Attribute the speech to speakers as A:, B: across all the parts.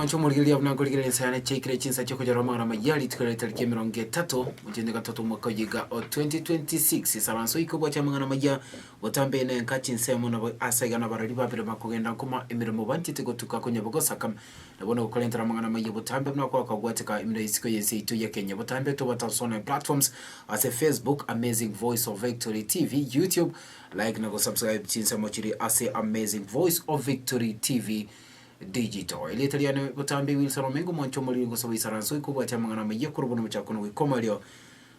A: Mwancho muligilia vunagoligilia nsayane chekire chinsa choko jarama na mayali tukale tariki mirongo 3 mujende gatatu mwaka jiga o 2026 saranso ikobwa chamanga na maya watambe ne nkachi nsemo na asaiga na barari babire makugenda nkuma emirimo bantite gotuka konya bogosaka nabona ukolentera manga na maya watambe mnako akagwateka imira isiko yese itu ya Kenya watambe to batasona platforms as a Facebook Amazing Voice of Victory TV, YouTube like na go subscribe chinsa mochiri as a Amazing Voice of Victory TV digital ilitaliano butambi Wilson Omengo mwancho mulingo so isaranso ikubwa chamanga na maya kurubono mchakono wikomalio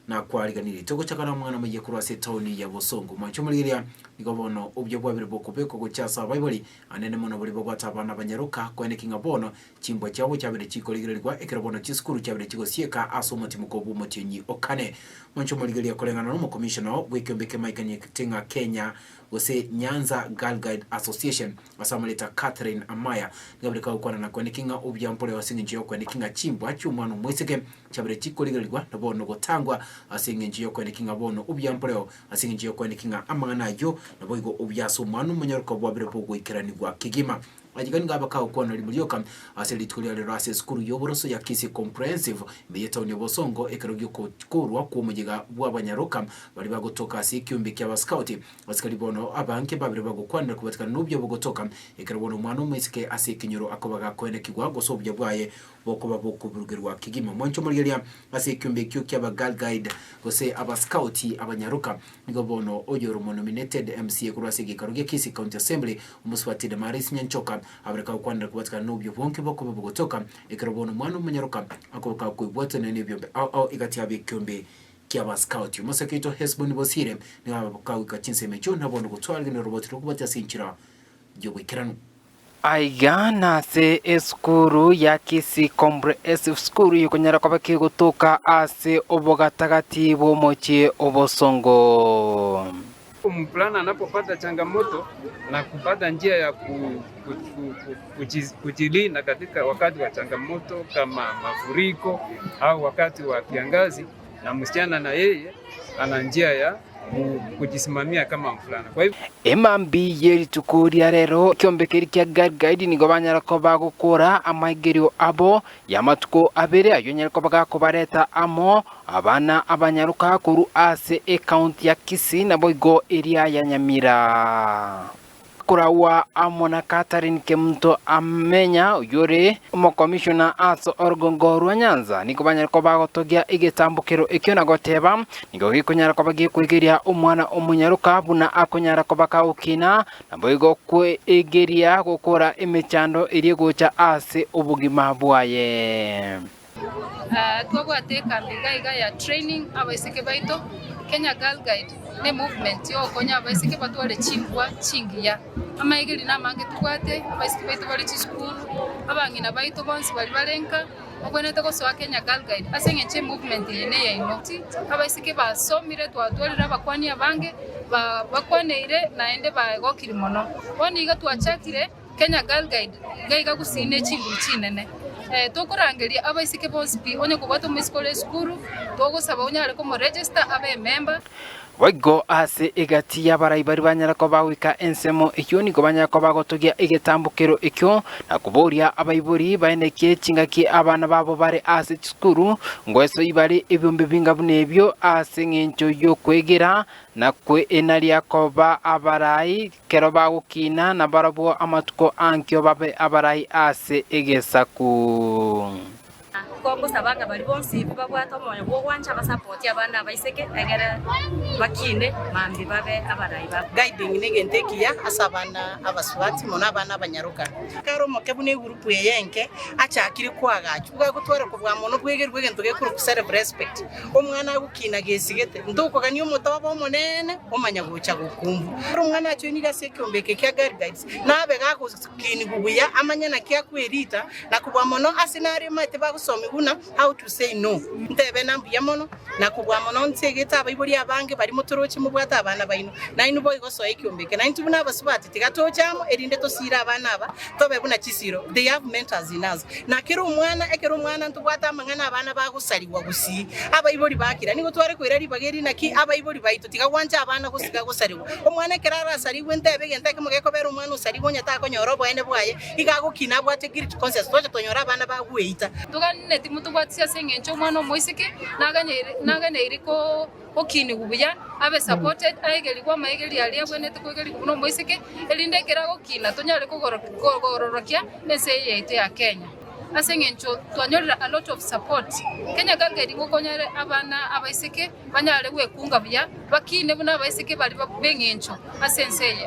A: na kwariganiri togo chakana mwana mye kurase toni ya Bosongo mwancho muliria nigobono ubyo bwabire bokubeko gochasa Bible anene mono buli bogwata abana banyaruka kwene kinga bono chimbwa cyabo cyabire chikolegererwa ekerabono chiskuru cyabire chigosieka asomoti mukobu motinyi okane mwancho muliria kolengana no commissioner bwekombeke maikanye tinga Kenya wose Nyanza Girl Guide Association asamaleta Catherine Amaya ngabire ka ukwana na kwene kinga ubyampole wasinginje kwene kinga chimbwa cyumwana mweseke cyabire chikolegererwa nabono gotangwa asinginje kwene kinga bono ubyampole asinginje kwene kinga amana yo naboigo ubyaso mwana munyaruka bwabire bwo ikiranirwa Kigima ajigani ngaba ka ukwana limulyoka aseli tukulya rase skuru yoboroso ya Kisi Comprehensive mbiyeta onye Bosongo ekarogyo ko kurwa ku mugiga bw'abanyaruka bari bagotoka sikyumbi kya scout basikali bono abanke babire bagokwana kubatika nubyo bogotoka ekarabono mwana umesike asikinyoro akobaga kwene kigwa gosobya bwaye bokuba bokuburgerwa Kigima mwancho muliria asikyumbi kyo kya Girl Guide gose aba scout abanyaruka nigo bono oyoro nominated MC kurasigi karogye Kisi County Assembly umuswati de Maris Nyanchoka abreka kwanda kubatika nubyo bonke bokuba bogotoka ekarabono mwana umunyaruka akoboka kwibwata n'ibyo au igati abikyumbi kia scout musekito Hesbon Bosire ni abakawika chinseme cyo nabona gutwalwa ne robot rukubata sinchira byo bwikirano
B: aigana se eskuru ya Kisi Comprehensive School yukonyara kwa baki gutuka ase obogatagati bomoche Obosongo.
C: Mvulana anapopata changamoto na kupata njia ya kujilinda katika wakati wa changamoto kama mafuriko au wakati wa kiangazi, na msichana na yeye ana njia ya kujisimamia kama mvulana. Kwa hivyo
B: emambi yeri tukuria rero kyombekeri kya Girl Guide nigo banyara ko bagukora amagerio abo yamatuko abere ayonyera ko bagakobareta amo abana abanyaruka kuru ase account ya Kisi na boigo area ya Nyamira kurawa amona Catherine Kemto amenya yore umo commissioner aso orgongo Nyanza niko banyara ko bagotogia igetambukiro ekyo nagoteba nigo gikunyara ko bagiye kwegeria umwana umunyaruka buna akonyara ko bakaukina namboigo kwegeria gukora emechando iri gocha ase ubugima bwaye
D: twagwateka mbiga ya training abaisike baito Kenya Girl Guide ne movement yo konya abaisike batware chimbwa chingiya amaigiri namange tukwate abaisike baito bali chiskuru abangina baito bonsi bali balenka obonete ko so Kenya Girl Guide asengeche movement yene ya inoti abaisike basomire twatwalira bakwani abange bakwaneire naende bagokiri mono boniga twachakire Kenya Girl Guide gaiga kusine chinguru chinene tokurangeria abaisike bonsi onye kubata mu skuru togosaba onyare ko mo register abe member
B: waigo ase egati ya baraibari banyara ko bawika ensemo ekyo niko banyara ko bagotogia igetambukiro ekyo na kuboria abaiburi baeneke chingaki abana babo bare ase skuru ngweso ibari ebyombe bingabunebyo ase ngencho yo kwegera na kwe enalia koba abarai kero bagukina na barabo amatuko ankyo babe abarai ase egesaku
E: Kongo sabanga bali bonsi babwata moyo bwo wancha basupport abana baiseke agera bakine mambi babe abarai ba
F: guiding negentekia asabana abaswati mona abana abanyaruka karo mokebune group yeyenke acha akiri kwaga chuga gutwara kubwa mono bwegerwe gentoge kuru self respect omwana gukina gesigete nduko kanyo mutaba monene omanya gucha gukumbu umwana acho ni gasekyombeke kya Girl Guides nabe gakukini gubuya amanya na kya kwerita na kubwa mono asinari mate bagusoma hakuna how to say no ntebe nambu yamono na kubwa mono ntegeta abayibori abange bari mutorochi mu bwata abana baino na inu boy goso ekyombeke na intubuna abasubati tigatochamo erinde to sira abana aba tobe buna kisiro they have mentors in us na ekero umwana ntubwata amangana abana bagusaliwa gusi abayibori bakira nigo tware kwirari bageri naki abayibori baito tigawanja abana gusiga gusaliwa omwana kerara saliwe ntebe gentake mugeko bero umwana usaliwo nyata konyorobo ene bwaye igagukina bwate grit conscious toje tonyora abana bagweita
D: tuganne timutubwatsia sengencho mwana moisike naganye iriko okini gubuya abe supported aigeli kwa maigeli ali abwene tukwegeli kuno moisike elinde kerago kina tonyale kugororokia nese yeite ya Kenya asengencho twanyorera a lot of support Kenya Girl Guide ngokonyare abana abaisike banyale wekunga buya bakine buna abaisike bali bengencho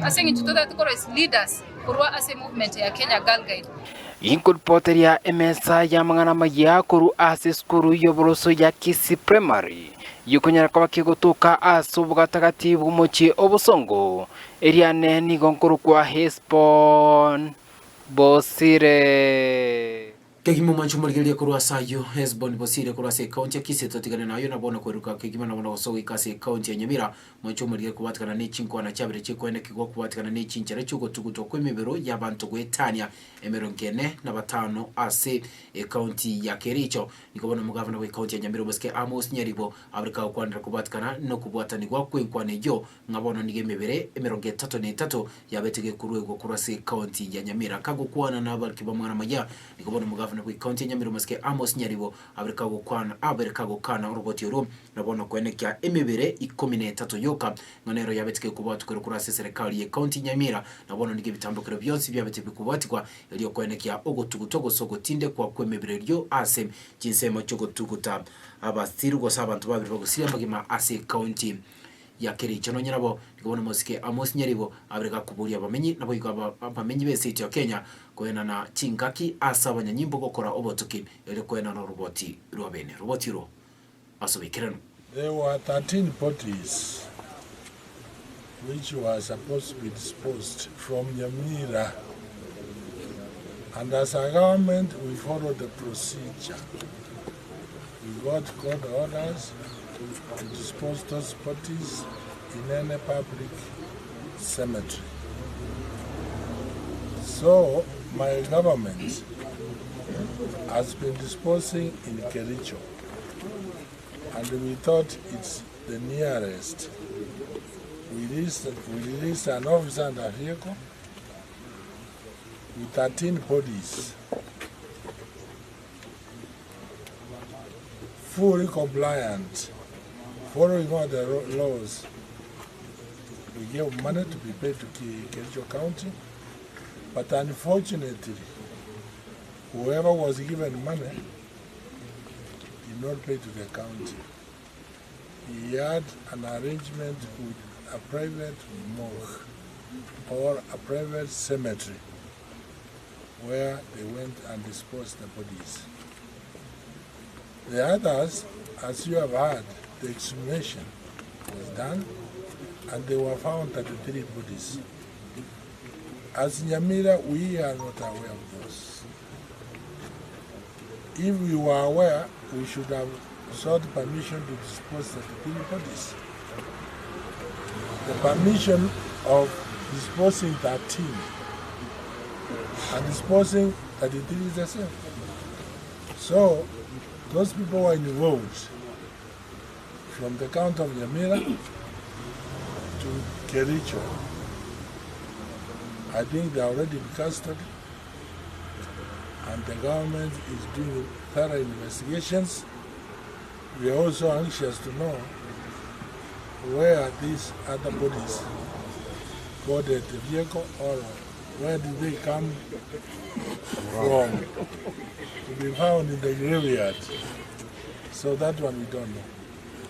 D: asengencho tutakora as leaders kurwa ase movement ya Kenya Girl Guide
B: inkulpoteria emesa ya mangana maya kuru ase skuru yoboroso ya Kisii Primary yukunyara kwa kigotuka asubuga takatibu mochi obusongo eriane nigonkuru kwa Hesbon Bosire
A: kegimo manchu margelia kurwa sayo Hesbon Bosire kurwa se county ya Kisii totigana nayo nabona kweruka kegima nabona gosoga ikase county ya Nyamira manchu margelia kubatikana ne chinkwa na chabire chikwene kigwa kubatikana ne chinchare chugo tuguto kwemibero y'abantu gwetania emerongene na batano ase county ya Kericho nikobona mugavana we county ya Nyamira Bosque Amos Nyaribo abrika kwandira kubatikana no kubwatanirwa kwenkwane yo ngabona nigemebere emeronge 33 yabetege kurwego kurwa se county ya Nyamira kagukwana n'abariki bamwana majya nikobona mugavana we county ya Nyamira Bosque Amos Nyaribo abrika gukwana uruboti ro nabona kwenekya emebere 13 yoka ngonero yabetege kubwatukira kurwa se serikali ya county Nyamira nabona nige bitambukiro byonsi byabetege kubwatikwa eliyo kwenekya ogotugutogo sogotinde kwa kwemebere ryo ase jinsemo chogotuguta abasirgo sabantu babiri bagusira magima ase county ya Kericho no nyirabo ngabona Bosque Amos Nyaribo abreka kuburia bamenyi nabo yigaba bamenyi bese ya Kenya kwena na chingaki asabanya nyimbo gokora obotuki eliyo kwena no roboti rwabene roboti ro asobikirano.
G: There were 13 bodies which were supposed to be disposed from Nyamira. And as a government, we followed the procedure. We got court orders to dispose those bodies in any public cemetery. So my government has been disposing in Kericho, and we thought it's the nearest. We released an officer and a vehicle with 13 bodies, fully compliant, following all the laws. We gave money to be paid to Kericho County, but unfortunately, whoever was given money did not pay to the county. He had an arrangement with a private morgue or a private cemetery where they went and disposed the bodies. The others, as you have heard, the exhumation was done and they were found 33 bodies. As Nyamira, we are not aware of those. If we were aware, we should have sought permission to dispose the 33 bodies. The permission of disposing 13 and disposing 33 is the same. So those people were involved from the county of Nyamira to Kericho. I think they are already in custody, and the government is doing thorough investigations. We are also anxious to know where these other bodies boarded the vehicle, or where did they come from to be found in the graveyard. So that one we don't know.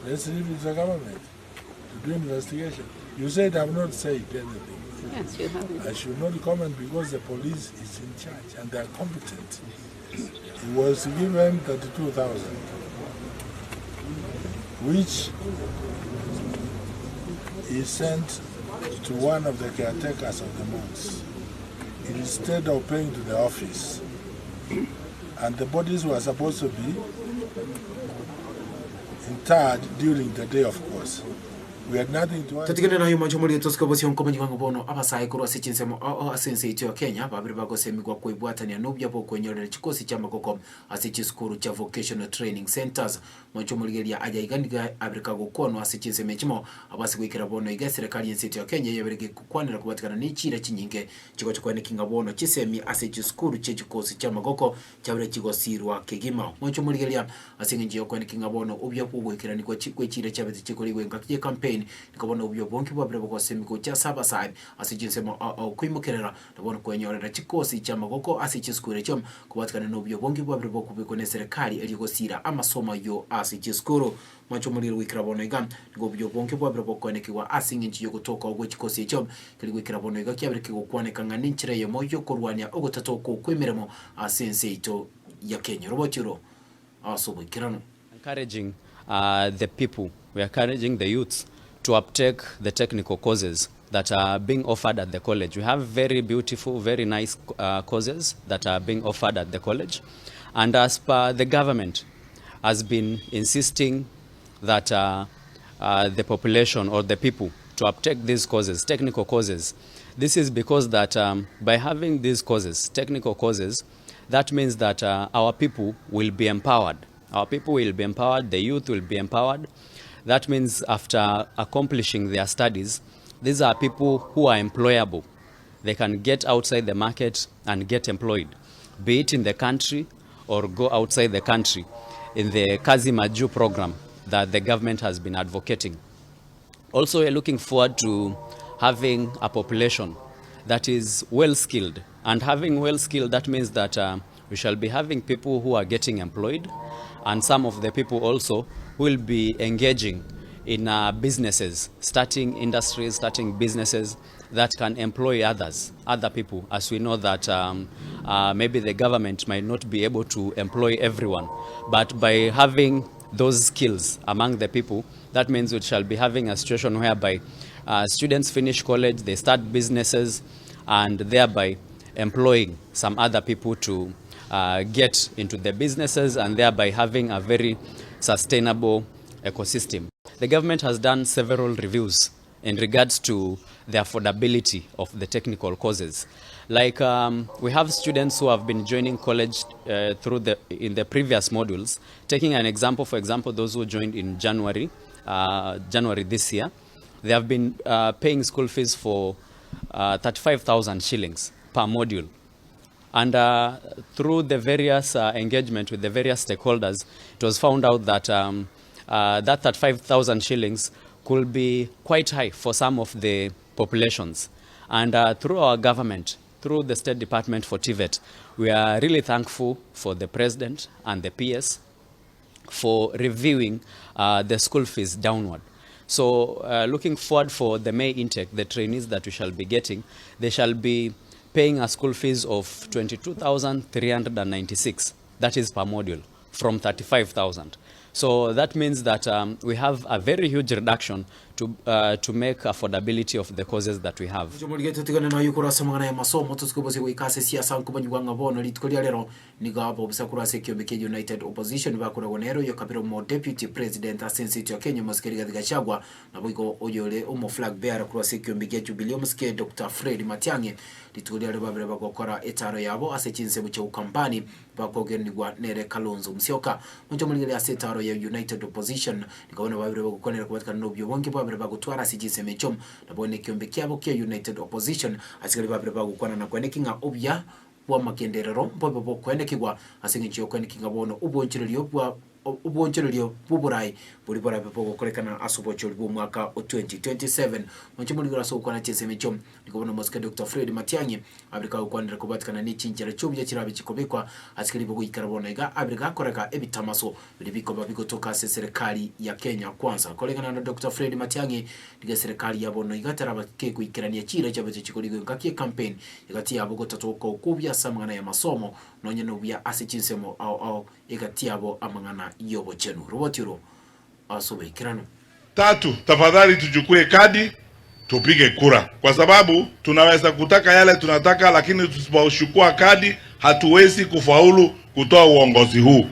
G: Let's leave it to the government to do investigation. You said I have not said anything.
H: Yes, you have.
G: I should not comment because the police is in charge and they are competent. He was given 32,000, which he sent to one of the caretakers of the monks instead of paying to the office. and the bodies were supposed to be interred during the day, of course. We had nothing to
A: tatigana nayo majumuli tusikobosya nkomanyi wangu bono abasai kurwa sichinsemo asense ityo Kenya babiri bagosemi kwa kuibwatania nubya bo kwenyorera chikosi cha magoko asichi skuru cha vocational training centers majumuli gelia aja igandiga Afrika gokono asichinseme chimo abasi kwikira bono iga serikali y'insi ya Kenya yaberege kukwanira kubatikana n'ikira kinyinge chiko chokwane kinga bono chisemi asichi skuru che chikosi cha magoko chabire kigosirwa kegima majumuli gelia asinginje yokwane kinga bono ubya kubwikira ni kwa chikira chabite chikoliwe ngakiye campaign nikabona ubyo bonki bwabire bwosemi cha saba side asijinsemo kwimukerera ndabona kwenyorera chikosi cha magoko asichiskure cyo kubatkana n'ubyo bonki bwabire bwokubiko ne serikali eligosira amasomo yo asichiskuru macho muri wikira bono iga ngo byo bonki bwabire bwokonekiwa asinginji yo gutoka ogwe chikosi cyo kiligwikira bono iga kyabire kigokwaneka ngan'inkira yemo yo kurwanya ogotatoko kwemeremo asense ito ya Kenya robotiro asobikirano
H: encouraging the people, we are encouraging the youths to uptake the technical courses that are being offered at the college. We have very beautiful, very nice courses that are being offered at the college. And as per the government has been insisting that the population or the people to uptake these courses, technical courses. This is because that by having these courses, technical courses, that means that our people will be empowered. Our people will be empowered, the youth will be empowered. That means after accomplishing their studies, these are people who are employable. They can get outside the market and get employed, be it in the country or go outside the country in the Kazi Maju program that the government has been advocating. Also, we're looking forward to having a population that is well-skilled. And having well-skilled, that means that we shall be having people who are getting employed, and some of the people also will be engaging in businesses, starting industries, starting businesses that can employ other people, as we know that maybe the government might not be able to employ everyone. But by having those skills among the people, that means we shall be having a situation whereby students finish college, they start businesses, and thereby employing some other people to get into the businesses, and thereby having a very sustainable ecosystem. The government has done several reviews in regards to the affordability of the technical courses. Like we have students who have been joining college in the previous modules. Taking an example, for example, those who joined in January this year, they have been paying school fees for 35,000 shillings per module. And through the various engagement with the various stakeholders, it was found out that that 35,000 shillings could be quite high for some of the populations. And through our government, through the State Department for TVET, we are really thankful for the President and the PS for reviewing the school fees downward. So looking forward for the May intake, the trainees that we shall be getting, they shall be paying a school fees of 22,396. That is per module, from 35,000. So that means that we have a very huge reduction to make affordability of the courses that we have.
A: United Opposition Deputy President Asensitio Kenya Moskeri Gachagua na bwigo oyole flag bearer Jubilee Dr. Fred Matiang'i litkuliale babere bagokora etaro yabo asechinse buche ukampani bakogenigwa nere Kalonzo Musyoka mujomuligele asetaro ya United Opposition nikabona babere bagokonera kubatikana n'obyo bonke babere bagutwara asichinse mechom nabone kiombe kyabo kya United Opposition asigale babere bagokwana na kwenekinga obya bwa makenderero bobo bokwenekigwa asingichiyo kwenekinga bono uboncherelio buburai buri bora pepo korekana asubocho bu mwaka 2027 mchumuligura so kwana cheseme chom nikobona Moskeri Dr. Fred Matiang'i Afrika ukwandira kubatikana n'ichinjira cyobya kirabe kikobekwa asikali bwo ikarabona iga Afrika koreka ebitamaso bilibiko babikotoka serikali ya Kenya kwanza kolekana na Dr. Fred Matiang'i diga serikali yabono igatara kuikirania chira cyabaje kikoligo ngakie campaign igati yabo gotatoka ukubya samwana ya masomo nonye nobya asichinsemo au igati yabo amangana yobo chenu robotiro asobe kirano.
I: Tatu, tafadhali tuchukue kadi tupige kura, kwa sababu tunaweza kutaka yale tunataka, lakini tusipochukua kadi hatuwezi kufaulu kutoa uongozi huu.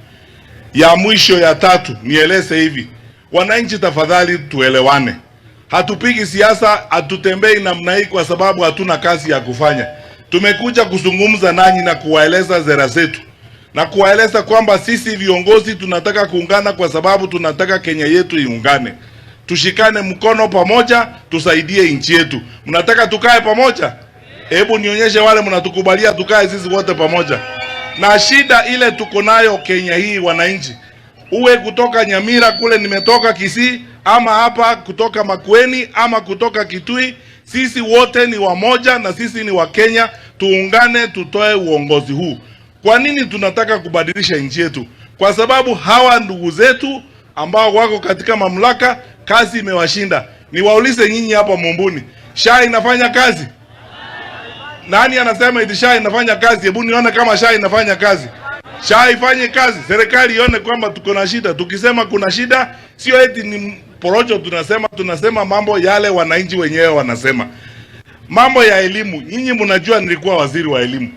I: Ya mwisho ya tatu, nieleze hivi. Wananchi tafadhali tuelewane. Hatupigi siasa, hatutembei namna hii kwa sababu hatuna kazi ya kufanya. Tumekuja kuzungumza nanyi na kuwaeleza sera zetu. Na kuwaeleza kwamba sisi viongozi tunataka kuungana kwa sababu tunataka Kenya yetu iungane. Tushikane mkono pamoja, tusaidie nchi yetu. Mnataka tukae pamoja? Hebu nionyeshe wale mnatukubalia tukae sisi wote pamoja. Na shida ile tuko nayo Kenya hii wananchi, uwe kutoka Nyamira kule nimetoka Kisii, ama hapa kutoka Makueni, ama kutoka Kitui, sisi wote ni wamoja na sisi ni wa Kenya. Tuungane tutoe uongozi huu. Kwa nini tunataka kubadilisha nchi yetu? Kwa sababu hawa ndugu zetu ambao wako katika mamlaka kazi imewashinda. Niwaulize nyinyi hapa Mumbuni, SHA inafanya kazi? Nani anasema eti SHA inafanya kazi? Hebu nione kama SHA inafanya kazi. SHA ifanye kazi, serikali ione kwamba tuko na shida. Tukisema kuna shida, sio eti ni porojo tunasema mambo yale wananchi wenyewe wanasema. Mambo ya elimu, nyinyi mnajua nilikuwa waziri wa elimu.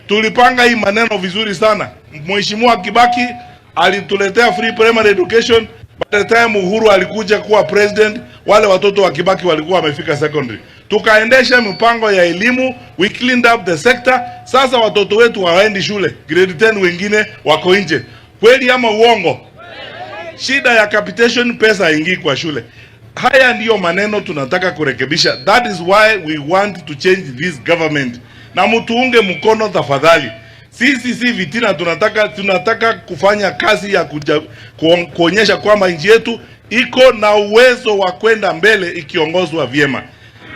I: Tulipanga hii maneno vizuri sana. Mheshimiwa Kibaki alituletea free primary education. By the time Uhuru alikuja kuwa president, wale watoto wa Kibaki walikuwa wamefika secondary. Tukaendesha mpango ya elimu, we cleaned up the sector. Sasa watoto wetu hawaendi shule, grade 10 wengine wako nje. Kweli ama uongo? Shida ya capitation, pesa haingii kwa shule. Haya ndiyo maneno tunataka kurekebisha. That is why we want to change this government. Na mtuunge mkono tafadhali. Sisi si vitina, tunataka kufanya kazi ya kuonyesha kwamba nchi yetu iko na uwezo wa kwenda mbele ikiongozwa vyema.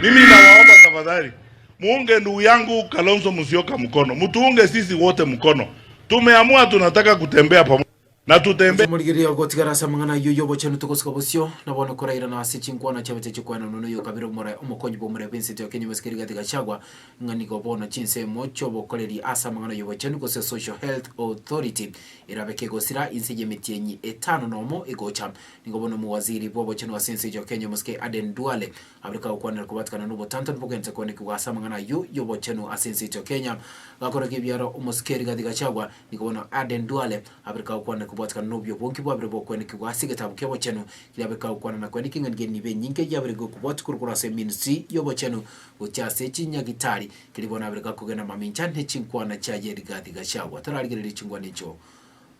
I: Mimi nawaomba tafadhali, muunge ndugu yangu Kalonzo Musyoka mkono. Mtuunge sisi wote mkono. Tumeamua tunataka kutembea pamoja. Na tutembe
A: muligiria gotigara samangana yoyo bochenu tukosika bosyo na bono koraira na sichinkwana chabete chikwana nono yo kabiro mora umukonyi bo mura Vincent Okenye maskiri gatika chagwa ngani go bona chinse mocho bokoleri asamangana yo bochenu kose Social Health Authority irabeke gosira insije mitienyi etano nomo egocha ningo bono muwaziri bo bochenu wa Vincent Okenye maske Aden Duale abrika ukwana kubatika na nubo tanto bogente kone kwa samangana yo bochenu Vincent Okenye gakora kibyaro umuskiri gatika chagwa ningo bono Aden Duale abrika ukwana kubatika nobyo bonki bo abrebo kone kwa sigeta bukebo chenu kilabeka ukwana na kone kinga ngeni be nyinke yabrego kubot kurukura se ministry yo bochenu ucyase chinyagitari kilibona abrika kugena mamincha ntechinkwana chaje rigati gashagwa tararigere chingwa nicho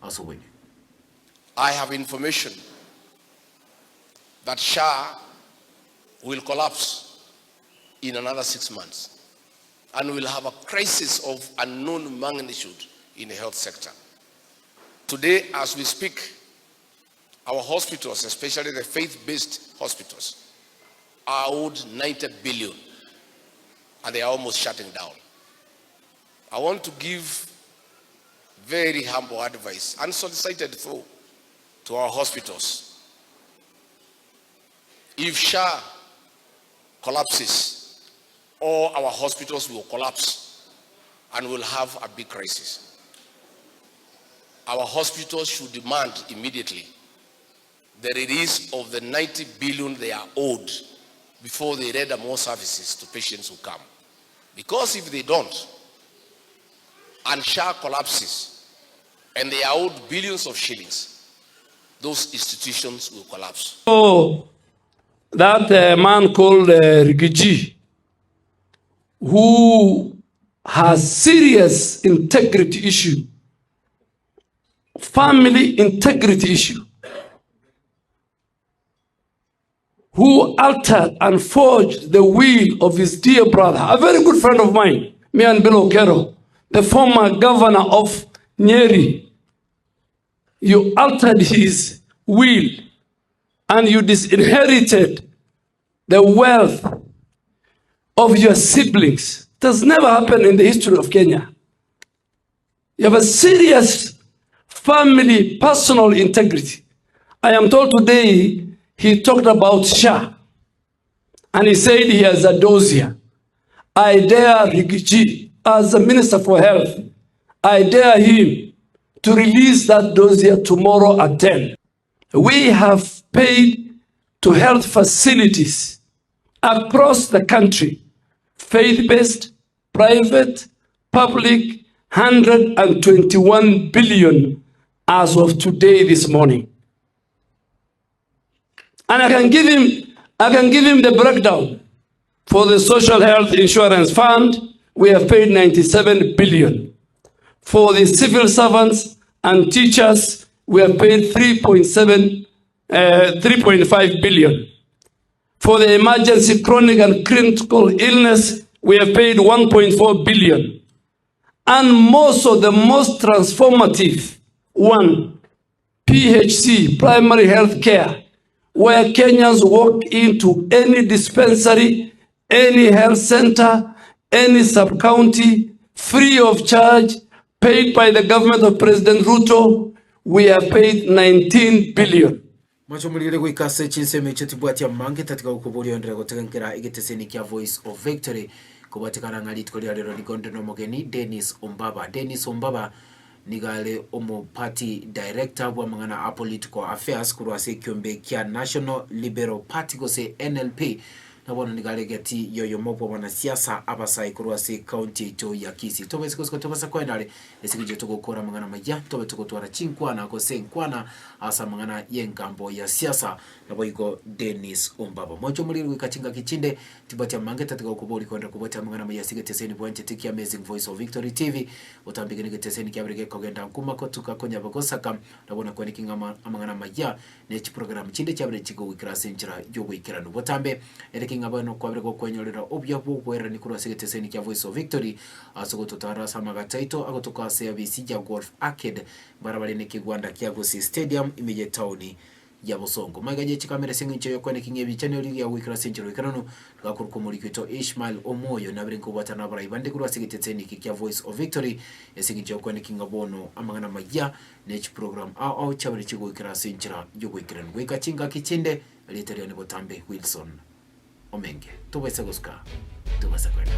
A: asobonye.
J: I have information that SHA will collapse in another 6 months and will have a crisis of unknown magnitude in the health sector. Today, as we speak, our hospitals, especially the faith-based hospitals, are owed 90 billion and they are almost shutting down. I want to give very humble advice, unsolicited though, to our hospitals. If SHA collapses, all our hospitals will collapse and we'll have a big crisis. Our hospitals should demand immediately the release of the 90 billion they are owed before they render more services to patients who come. Because if they don't, and SHA collapses, and they are owed billions of shillings, those institutions will collapse.
K: So that man called Rigiji, who has serious integrity issue, family integrity issue, who altered and forged the will of his dear brother, a very good friend of mine, Mian Bill Okero, the former governor of Nyeri. You altered his will and you disinherited the wealth of your siblings. It has never happened in the history of Kenya. You have a serious family, personal integrity. I am told today he talked about SHA and he said he has a dossier. I dare Rigiji, as the Minister for Health, I dare him to release that dossier tomorrow at 10. We have paid to health facilities across the country, faith-based, private, public, 121 billion as of today, this morning. And I can give him the breakdown. For the Social Health Insurance Fund, we have paid 97 billion. For the civil servants and teachers, we have paid 3.5 billion. For the emergency chronic and critical illness, we have paid 1.4 billion. And most transformative one, PHC, primary health care, where Kenyans walk into any dispensary, any health center, any sub-county, free of charge, paid by the government of President Ruto, we have paid 19 billion.
A: Macho mulire gwikase chinseme chetibwati ya mange tatika ukuburi ondera gotegenkera igeteseni kya Voice of Victory kubatikana ngali tkolya lero ligonde no mogeni Dennis Ombaba nigale omo party director wa mangana political affairs kurwase kyombe kya National Liberal Party gose NLP nabona nigale gati yoyo mopo wana siasa abasai kurwase county to ya Kisii tobe sikosko tobasa kwendale esikije tugokora mangana majya tobe tukotwara chinkwana gose nkwana asa mangana yengambo ya siasa nabo iko Dennis Ombaba mocho muliri wikachinga kichinde tibatia mangeta tika ukubori kwenda kubatia mangana majya sigeteseni pointe tiki Amazing Voice of Victory TV utambigene geteseni kyabrige kogenda nkuma ko tukakonya bagosaka nabona kwa nikinga mangana majya nechi program chinde cyabre chigo wikrase njira yo wikirano botambe erekinga abano kwabre ko kwenyolera obya bwera ni kurwa sigeteseni kya Voice of Victory asoko tutarasa magataito agotoka service ya Golf Arcade barabara ne kigwanda kya Gosi Stadium imeje town ya Bosongo magaje chikamera singicho yo kwene kingebi channel ya wikrase njira wikirano gakuruko kwito Ishmael Omoyo nabrenko batana bara ibande kurwa sigeteseni kya Voice of Victory esingicho kwene kingabono amangana majya nechi program au chabri chigo wikrase njira yo wikirano wikachinga kichinde literiane botambe Wilson Omenge tubese goska tubasa kwenda